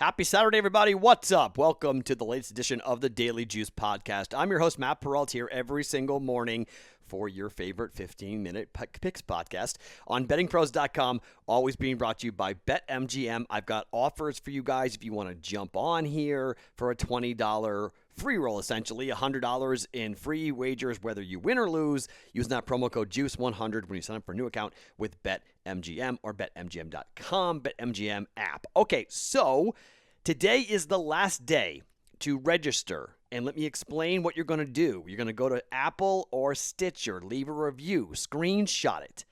Happy Saturday, everybody. What's up? Welcome to the latest edition of the Daily Juice Podcast. I'm your host, Matt Perrault, here every single morning for your favorite 15-minute picks podcast on bettingpros.com, always being brought to you by BetMGM. I've got offers for you guys if you want to jump on here for a $20 free roll, essentially $100 in free wagers, whether you win or lose, using that promo code JUICE100 when you sign up for a new account with BetMGM or BetMGM.com, BetMGM app. Okay, so today is the last day to register, and let me explain what you're going to do. You're going to go to Apple or Stitcher, leave a review, screenshot it,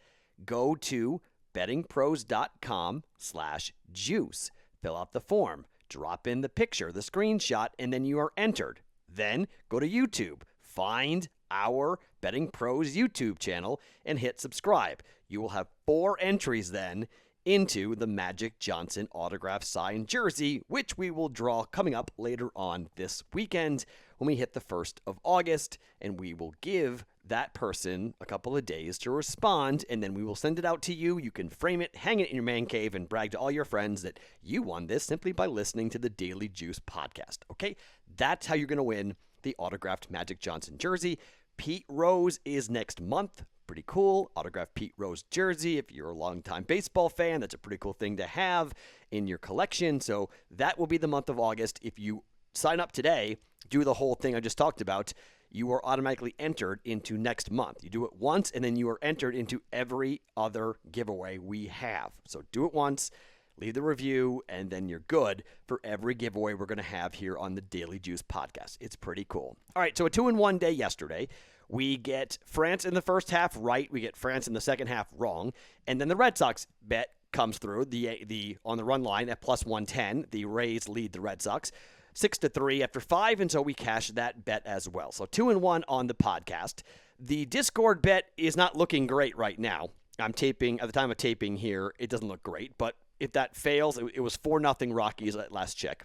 go to bettingpros.com/juice, fill out the form, drop in the picture, the screenshot, and then you are entered. Then go to YouTube, find our Betting Pros YouTube channel, and hit subscribe. You will have 4 entries then into the Magic Johnson autograph signed jersey, which we will draw coming up later on this weekend when we hit the 1st of August, and we will give that person a couple of days to respond, and then we will send it out to you. You can frame it, hang it in your man cave, and brag to all your friends that you won this simply by listening to the Daily Juice podcast. Okay? That's how you're going to win the autographed Magic Johnson jersey. Pete Rose is next month. Pretty cool. Autographed Pete Rose jersey. If you're a longtime baseball fan, that's a pretty cool thing to have in your collection. So that will be the month of August. If you sign up today, do the whole thing I just talked about, you are automatically entered into next month. You do it once, and then you are entered into every other giveaway we have. So do it once, leave the review, and then you're good for every giveaway we're going to have here on the Daily Juice podcast. It's pretty cool. All right, so a 2-in-1 day yesterday. We get France in the first half right. We get France in the second half wrong. And then the Red Sox bet comes through the on the run line at plus 110. The Rays lead the Red Sox 6-3 after 5, and so we cash that bet as well. So 2-in-1 on the podcast. The Discord bet is not looking great right now. I'm taping, at the time of taping here, it doesn't look great, but if that fails, it was 4-0 Rockies at last check.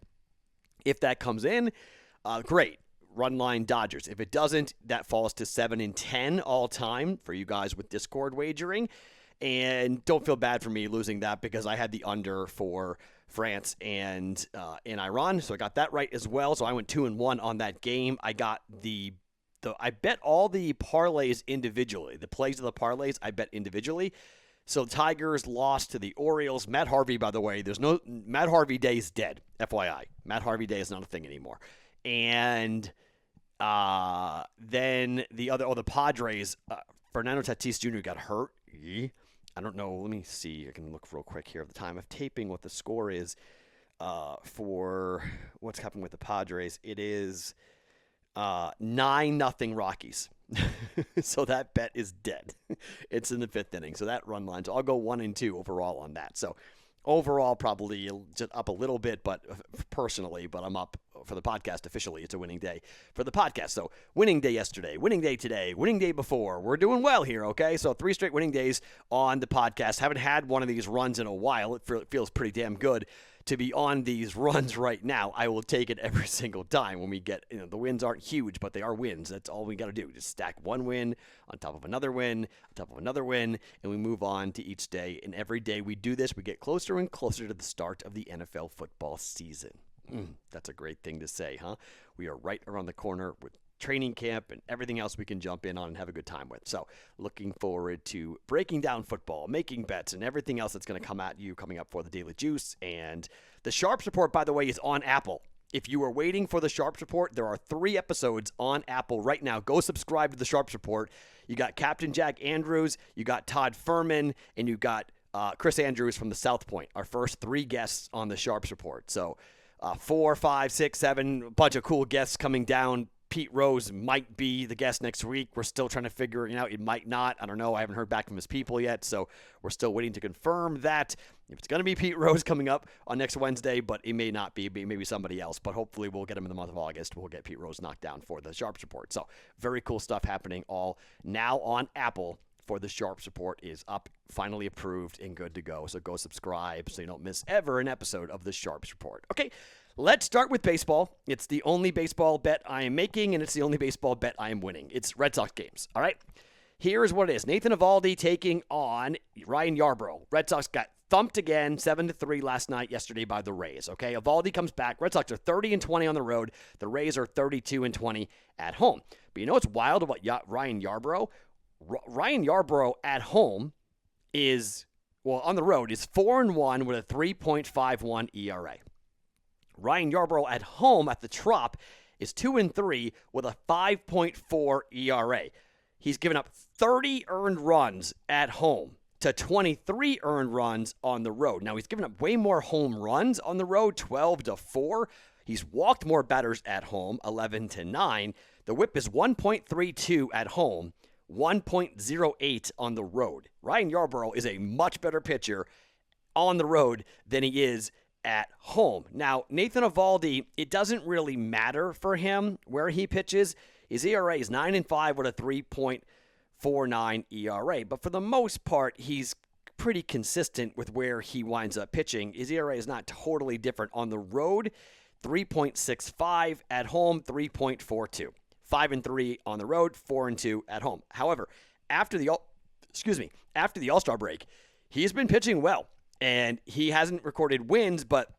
If that comes in, great. Run line Dodgers. If it doesn't, that falls to 7-10 all time for you guys with Discord wagering. And don't feel bad for me losing that because I had the under for France and in Iran, so I got that right as well. So I went 2-1 on that game. I got I bet all the parlays individually. The plays of the parlays I bet individually. So the Tigers lost to the Orioles. Matt Harvey, by the way, Matt Harvey Day is dead. FYI, Matt Harvey Day is not a thing anymore. And then the Padres, Fernando Tatis Jr. got hurt. I don't know. Let me see. I can look real quick here at the time of taping what the score is for what's happening with the Padres. It is 9-0 Rockies. So that bet is dead. It's in the 5th inning. So that run line. So I'll go 1-2 overall on that. So overall, probably just up a little bit, but personally, but I'm up for the podcast officially. It's a winning day for the podcast. So winning day yesterday, winning day today, winning day before. We're doing well here, okay? So 3 straight winning days on the podcast. Haven't had one of these runs in a while. It feels pretty damn good to be on these runs right now. I will take it every single time when we get, the wins aren't huge, but they are wins. That's all we got to do. Just stack one win on top of another win, on top of another win, and we move on to each day. And every day we do this, we get closer and closer to the start of the NFL football season. That's a great thing to say, huh? We are right around the corner with training camp and everything else we can jump in on and have a good time with. So looking forward to breaking down football, making bets, and everything else that's going to come at you coming up for the Daily Juice. And the Sharps Report, by the way, is on Apple. If you are waiting for the Sharps Report, there are 3 episodes on Apple right now. Go subscribe to the Sharps Report. You got Captain Jack Andrews, you got Todd Furman, and you got Chris Andrews from the South Point, our first 3 guests on the Sharps Report. So 4, 5, 6, 7, a bunch of cool guests coming down. Pete Rose might be the guest next week. We're still trying to figure it out. It might not. I don't know. I haven't heard back from his people yet, so we're still waiting to confirm that. If it's going to be Pete Rose coming up on next Wednesday, but it may not be. Maybe somebody else, but hopefully we'll get him in the month of August. We'll get Pete Rose knocked down for the Sharps Report. So very cool stuff happening all now on Apple. For the Sharps Report is up, finally approved, and good to go. So go subscribe so you don't miss ever an episode of the Sharps Report. Okay, let's start with baseball. It's the only baseball bet I am making, and it's the only baseball bet I am winning. It's Red Sox games, all right? Here's what it is. Nathan Eovaldi taking on Ryan Yarbrough. Red Sox got thumped again, 7-3 yesterday by the Rays. Okay, Eovaldi comes back. Red Sox are 30-20 on the road. The Rays are 32-20 at home. But you know what's wild about Ryan Yarbrough? Ryan Yarbrough at home on the road is 4-1 with a 3.51 ERA. Ryan Yarbrough at home at the Trop is 2-3 with a 5.4 ERA. He's given up 30 earned runs at home to 23 earned runs on the road. Now, he's given up way more home runs on the road, 12-4. He's walked more batters at home, 11-9. The whip is 1.32 at home, 1.08 on the road. Ryan Yarbrough is a much better pitcher on the road than he is at home. Now, Nathan Eovaldi, it doesn't really matter for him where he pitches. His ERA is 9-5 with a 3.49 ERA. But for the most part, he's pretty consistent with where he winds up pitching. His ERA is not totally different on the road, 3.65 at home, 3.42. 5-3 on the road, 4-2 at home. However, after the All-Star break, he's been pitching well, and he hasn't recorded wins, but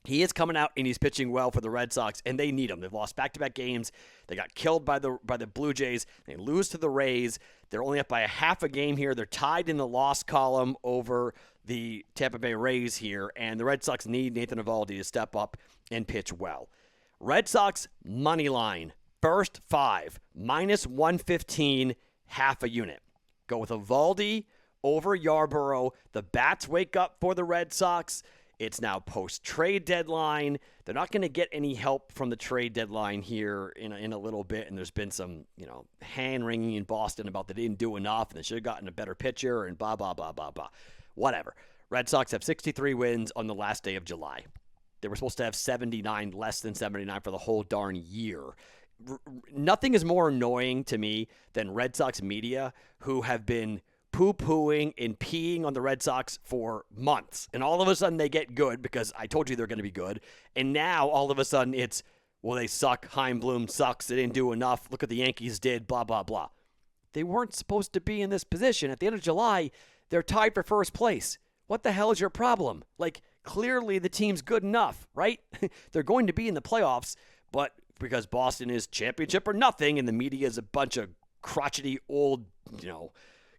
he is coming out and he's pitching well for the Red Sox, and they need him. They've lost back-to-back games. They got killed by the Blue Jays. They lose to the Rays. They're only up by a half a game here. They're tied in the loss column over the Tampa Bay Rays here, and the Red Sox need Nathan Eovaldi to step up and pitch well. Red Sox money line, first 5, -115, half a unit. Go with Eovaldi over Yarbrough. The bats wake up for the Red Sox. It's now post-trade deadline. They're not going to get any help from the trade deadline here in a little bit, and there's been some, hand-wringing in Boston about they didn't do enough and they should have gotten a better pitcher and blah, blah, blah, blah, blah. Whatever. Red Sox have 63 wins on the last day of July. They were supposed to have 79, less than 79 for the whole darn year. Nothing is more annoying to me than Red Sox media who have been poo-pooing and peeing on the Red Sox for months. And all of a sudden they get good because I told you they're going to be good. And now all of a sudden it's, well, they suck. Chaim Bloom sucks. They didn't do enough. Look what the Yankees did, blah, blah, blah. They weren't supposed to be in this position. At the end of July, they're tied for first place. What the hell is your problem? Clearly the team's good enough, right? They're going to be in the playoffs, but because Boston is championship or nothing and the media is a bunch of crotchety old,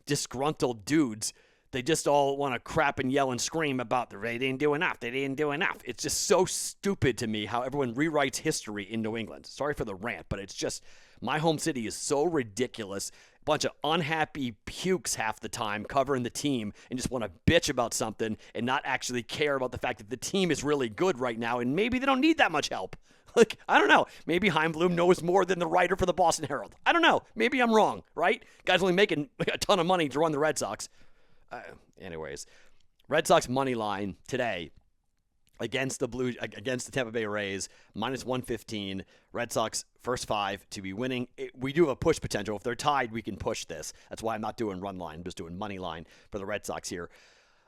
disgruntled dudes, they just all want to crap and yell and scream about they didn't do enough. They didn't do enough. It's just so stupid to me how everyone rewrites history in New England. Sorry for the rant, but it's just my home city is so ridiculous. A bunch of unhappy pukes half the time covering the team and just want to bitch about something and not actually care about the fact that the team is really good right now and maybe they don't need that much help. I don't know. Maybe Chaim Bloom knows more than the writer for the Boston Herald. I don't know. Maybe I'm wrong, right? Guy's only making a ton of money to run the Red Sox. Anyways, Red Sox money line today against the Tampa Bay Rays, -115. Red Sox first 5 to be winning. We do have a push potential. If they're tied, we can push this. That's why I'm not doing run line. I'm just doing money line for the Red Sox here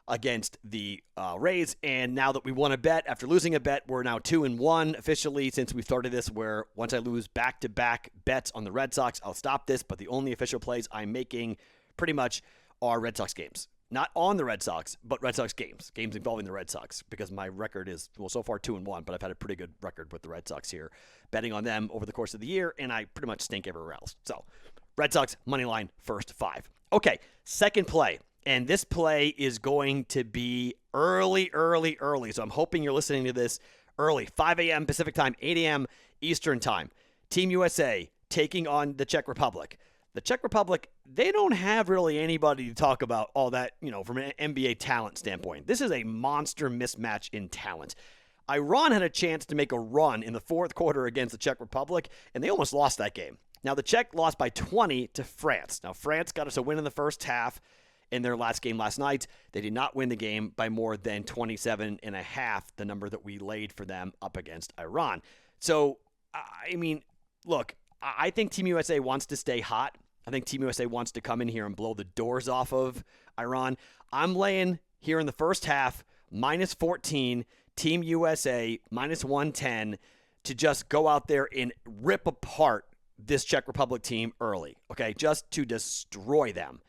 against the Rays. And now that we won a bet, after losing a bet, we're now 2-1 officially since we started this, where once I lose back-to-back bets on the Red Sox, I'll stop this. But the only official plays I'm making pretty much are Red Sox games. Not on the Red Sox, but Red Sox games involving the Red Sox, because my record is, so far 2-1, but I've had a pretty good record with the Red Sox here, betting on them over the course of the year, and I pretty much stink everywhere else. So, Red Sox, money line, first 5. Okay, second play. And this play is going to be early. So I'm hoping you're listening to this early. 5 a.m. Pacific time, 8 a.m. Eastern time. Team USA taking on the Czech Republic. The Czech Republic, they don't have really anybody to talk about all that, from an NBA talent standpoint. This is a monster mismatch in talent. Iran had a chance to make a run in the fourth quarter against the Czech Republic, and they almost lost that game. Now, the Czech lost by 20 to France. Now, France got us a win in the first half in their last game last night. They did not win the game by more than 27.5, the number that we laid for them up against Iran. So, look, I think Team USA wants to stay hot. I think Team USA wants to come in here and blow the doors off of Iran. I'm laying here in the first half, -14, Team USA, -110, to just go out there and rip apart this Czech Republic team early, okay? Just to destroy them.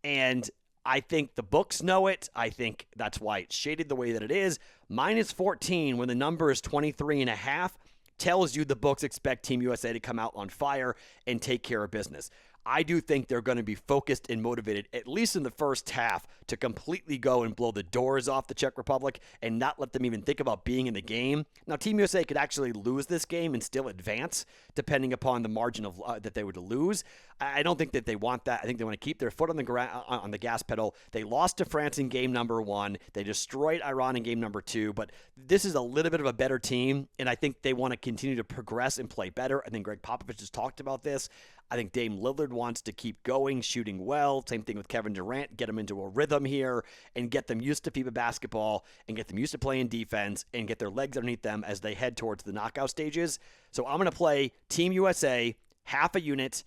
And I think the books know it. I think that's why it's shaded the way that it is. Minus 14 when the number is 23.5 tells you the books expect Team USA to come out on fire and take care of business. I do think they're going to be focused and motivated, at least in the first half, to completely go and blow the doors off the Czech Republic and not let them even think about being in the game. Now, Team USA could actually lose this game and still advance, depending upon the margin of that they would lose. I don't think that they want that. I think they want to keep their foot on the gas pedal. They lost to France in game number 1. They destroyed Iran in game number 2. But this is a little bit of a better team, and I think they want to continue to progress and play better. I think Greg Popovich has talked about this. I think Dame Lillard wants to keep going, shooting well. Same thing with Kevin Durant. Get them into a rhythm here and get them used to FIBA basketball and get them used to playing defense and get their legs underneath them as they head towards the knockout stages. So I'm going to play Team USA, half a unit,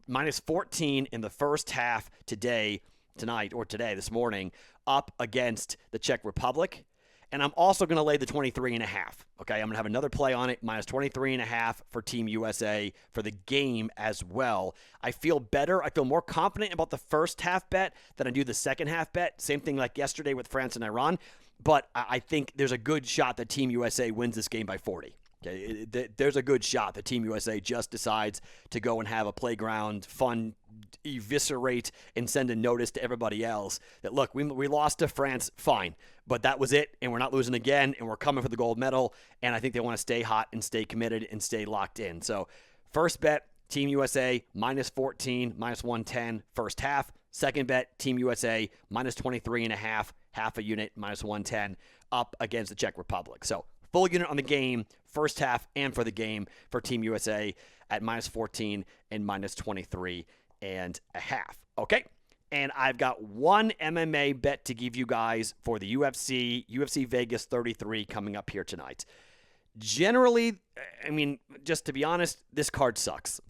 minus 14 in the first half this morning, up against the Czech Republic. And I'm also going to lay the 23.5. Okay, I'm going to have another play on it, minus 23.5 for Team USA for the game as well. I feel better. I feel more confident about the first half bet than I do the second half bet. Same thing like yesterday with France and Iran. But I think there's a good shot that Team USA wins this game by 40. Okay, there's a good shot that Team USA just decides to go and have a playground fun, eviscerate, and send a notice to everybody else that, look, we lost to France, fine, but that was it, and we're not losing again, and we're coming for the gold medal, and I think they want to stay hot and stay committed and stay locked in. So first bet, Team USA, minus 14, minus 110, first half. Second bet, Team USA, minus 23.5, half a unit, minus 110, up against the Czech Republic. So full unit on the game, first half and for the game for Team USA at minus 14 and minus 23.5. Okay, and I've got one MMA bet to give you guys for the UFC Vegas 33 coming up here tonight. Generally, I mean, just to be honest, this card sucks.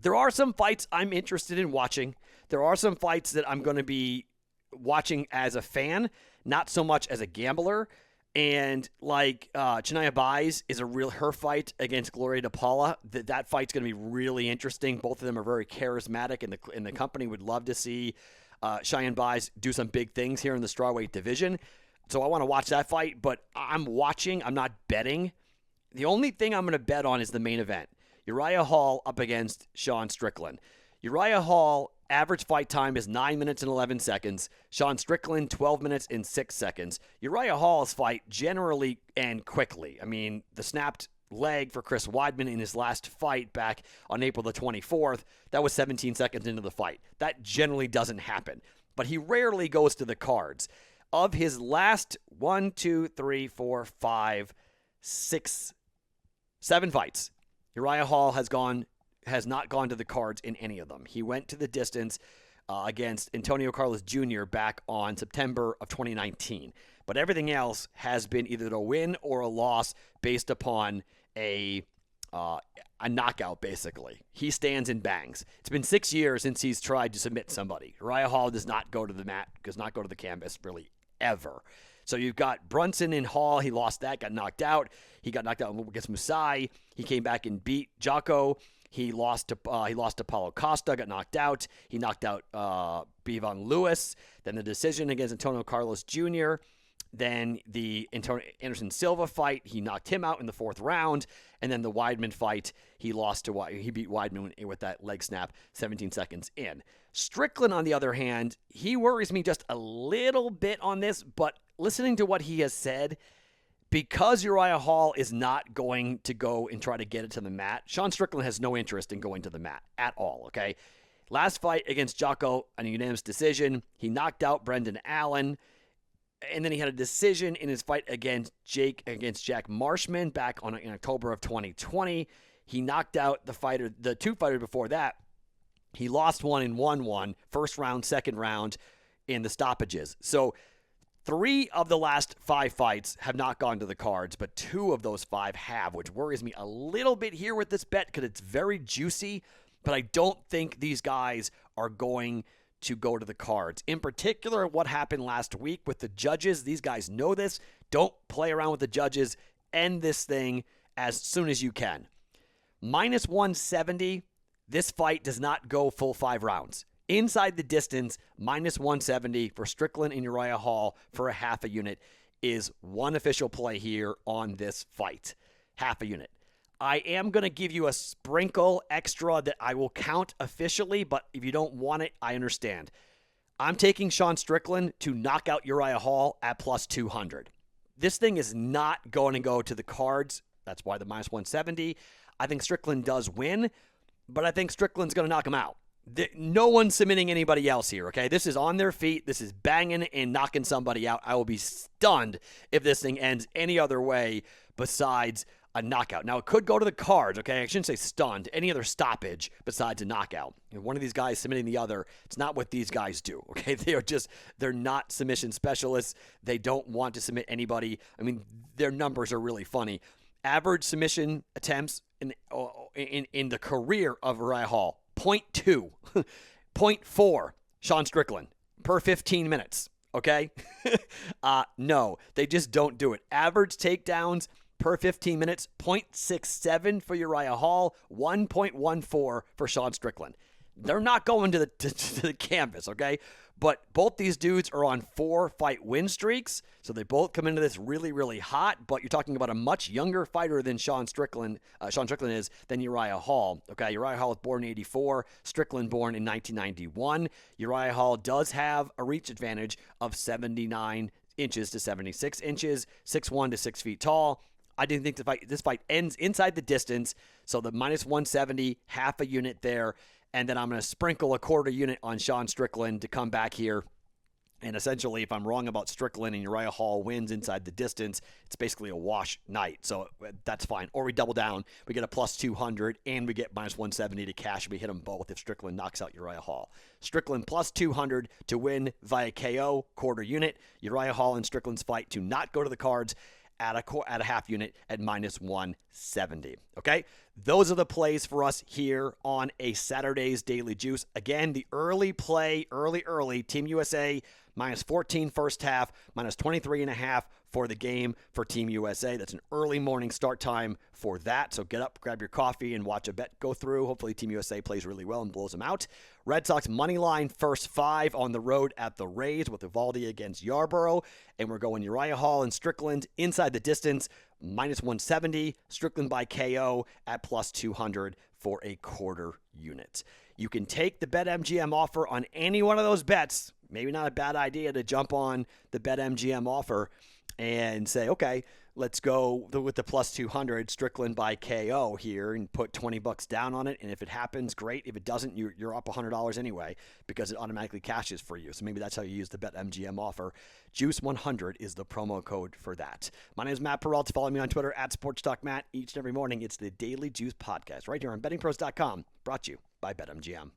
There are some fights I'm interested in watching. There are some fights that I'm going to be watching as a fan, not so much as a gambler. And like Chania Buys is her fight against Gloria DePaula. That fight's going to be really interesting. Both of them are very charismatic, and the company would love to see Cheyenne Buys do some big things here in the strawweight division. So I want to watch that fight, but I'm watching. I'm not betting. The only thing I'm going to bet on is the main event. Uriah Hall up against Sean Strickland. Uriah Hall, average fight time is 9 minutes and 11 seconds. Sean Strickland, 12 minutes and 6 seconds. Uriah Hall's fight generally end quickly. I mean, the snapped leg for Chris Weidman in his last fight back on April the 24th, that was 17 seconds into the fight. That generally doesn't happen. But he rarely goes to the cards. Of his last 7 fights, Uriah Hall has not gone to the cards in any of them. He went to the distance against Antonio Carlos Jr. back on September of 2019. But everything else has been either a win or a loss based upon a knockout, basically. He stands and bangs. It's been 6 years since he's tried to submit somebody. Uriah Hall does not go to the mat, does not go to the canvas, really, ever. So you've got Brunson and Hall. He lost that, got knocked out. He got knocked out against Musai. He came back and beat Jocko. He lost to Paulo Costa, got knocked out. He knocked out Bevon Lewis. Then the decision against Antonio Carlos Jr. Then the Anderson Silva fight, he knocked him out in the 4th round. And then the Weidman fight, he beat Weidman with that leg snap 17 seconds in. Strickland, on the other hand, he worries me just a little bit on this, but listening to what he has said, because Uriah Hall is not going to go and try to get it to the mat, Sean Strickland has no interest in going to the mat at all, okay? Last fight against Jocko, a unanimous decision. He knocked out Brendan Allen, and then he had a decision in his fight against Jack Marshman back in October of 2020. He knocked out the 2 fighters before that. He lost one and won one, first round, second round in the stoppages. So 3 of the last 5 fights have not gone to the cards, but 2 of those 5 have, which worries me a little bit here with this bet because it's very juicy, but I don't think these guys are going to go to the cards. In particular, what happened last week with the judges, these guys know this. Don't play around with the judges. End this thing as soon as you can. Minus 170, this fight does not go full 5 rounds. Inside the distance, minus 170 for Strickland and Uriah Hall for a half a unit is one official play here on this fight. Half a unit. I am going to give you a sprinkle extra that I will count officially, but if you don't want it, I understand. I'm taking Sean Strickland to knock out Uriah Hall at plus 200. This thing is not going to go to the cards. That's why the minus 170. I think Strickland does win, but I think Strickland's going to knock him out. No one's submitting anybody else here, okay? This is on their feet. This is banging and knocking somebody out. I will be stunned if this thing ends any other way besides a knockout. Now, it could go to the cards, okay? I shouldn't say stunned. Any other stoppage besides a knockout. One of these guys submitting the other, it's not what these guys do, okay? They're not submission specialists. They don't want to submit anybody. I mean, their numbers are really funny. Average submission attempts in the career of Uriah Hall, 0.2. 0.4, Sean Strickland, per 15 minutes, okay? No, they just don't do it. Average takedowns per 15 minutes, 0.67 for Uriah Hall, 1.14 for Sean Strickland. They're not going to the canvas, okay? But both these dudes are on 4-fight win streaks, so they both come into this really, really hot. But you're talking about a much younger fighter than Sean Strickland is than Uriah Hall. Okay, Uriah Hall was born in 1984, Strickland born in 1991. Uriah Hall does have a reach advantage of 79 inches to 76 inches, 6'1" to 6 feet tall. I didn't think this fight ends inside the distance, so the minus 170, half a unit there. And then I'm going to sprinkle a quarter unit on Sean Strickland to come back here. And essentially, if I'm wrong about Strickland and Uriah Hall wins inside the distance, it's basically a wash night. So that's fine. Or we double down. We get a plus 200, and we get minus 170 to cash. We hit them both if Strickland knocks out Uriah Hall. Strickland plus 200 to win via KO, quarter unit. Uriah Hall and Strickland's fight to not go to the cards at a half unit at minus 170. Okay? Those are the plays for us here on a Saturday's Daily Juice. Again, the early play, early, Team USA minus 14 first half, minus 23.5 for the game for Team USA. That's an early morning start time for that. So get up, grab your coffee, and watch a bet go through. Hopefully Team USA plays really well and blows them out. Red Sox money line first 5 on the road at the Rays with Eovaldi against Yarborough. And we're going Uriah Hall and Strickland inside the distance, minus 170. Strickland by KO at plus 200 for a quarter unit. You can take the BetMGM offer on any one of those bets. Maybe not a bad idea to jump on the BetMGM offer and say, okay, let's go with the plus 200 Strickland by KO here and put $20 down on it. And if it happens, great. If it doesn't, you're up $100 anyway because it automatically cashes for you. So maybe that's how you use the BetMGM offer. Juice100 is the promo code for that. My name is Matt Perrault. Follow me on Twitter at SportsTalkMatt. Each and every morning, it's the Daily Juice Podcast right here on bettingpros.com, brought to you by BetMGM.